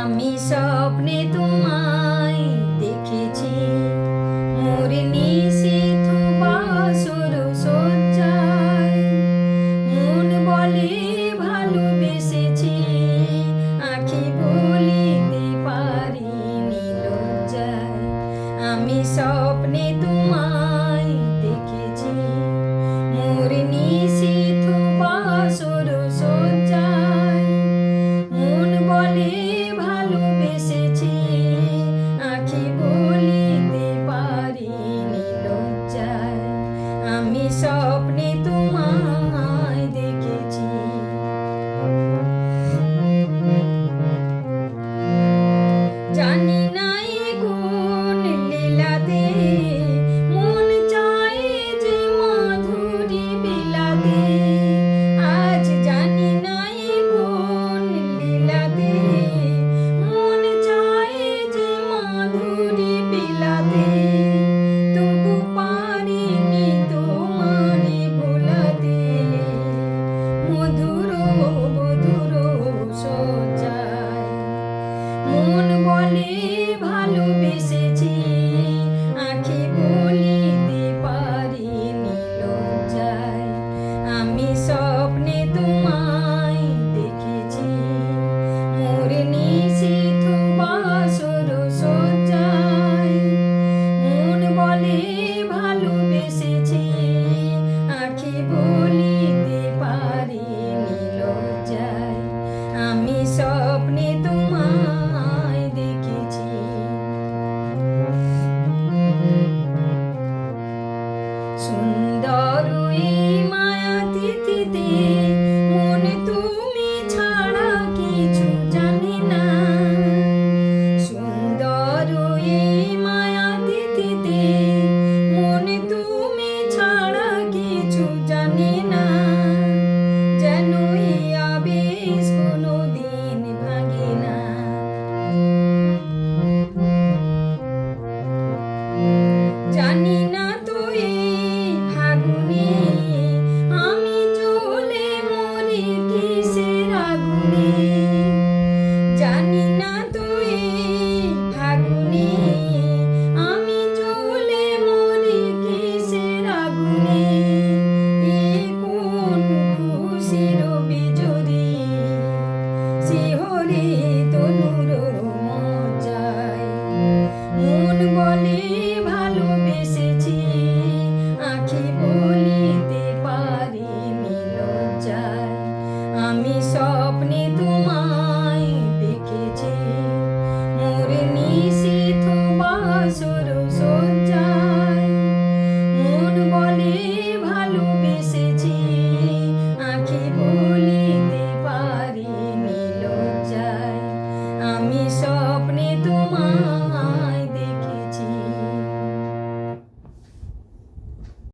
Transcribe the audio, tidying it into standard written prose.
আমি স্বপ্নে তোমায় দেখেছি, মোর নিশীথ বাসর সজ্জায়। মন বলে ভালোবেসেছি, আঁখি বলিতে পারিনি লজ্জায়। আমি স্বপ্নে তোমায় দেখেছি, মোর নিশীথ বাসর সজ্জায়। মন বলে ভালোবেসেছি, আঁখি বলিতে পারিনি লজ্জায়। আমি স্বপ্নে তোমায় দেখেছি। জানি না এ কোন লীলাতে, মন চায় যে মাধুরী বিলাতে। আজ জানি না এ কোন লীলাতে, মন চায় যে মাধুরী বিলাতে। তবু পারিনি তোমারে ভোলাতে, মধুর মধুর সজ্জায়। মন বলে ভালোবেসেছি, আঁখি বলিতে পারিনি লজ্জায়। আমি স্বপ্নে তোমায় দেখেছি, মোর নিশীথ বাসর সজ্জায়। মন বলে ভালোবেসেছি, আঁখি বলিতে পারিনি লজ্জায়। আমি স্বপ্নে তোমায় দেখেছি। সুন্দর এই মায়াতিথিতে, মন তুমি ছাড়া কিছু জানি না। সুন্দর এই মায়াতিথিতে, মন তুমি ছাড়া কিছু জানি না। যেন এই আবেশ কোনোদিন ভাঙে না। জানি না তো এই ফাগুনে আমি জ্বলে মরি কিসের আগুনে। জানি না তো এই ফাগুনে আমি জ্বলে মরি কিসের আগুনে। এ কোন খুশির বিজরি, শিহরে তনুর মজ্জায়। মন বলে ভালোবেসেছি, আঁখি বলিতে পারিনি লজ্জায়। আমি স্বপ্নে তোমায় দেখেছি, মোর নিশীথ বাসর সজ্জায়। মন বলে ভালোবেসেছি, আঁখি বলিতে পারিনি লজ্জায়। আমি স্বপ্নে তোমায়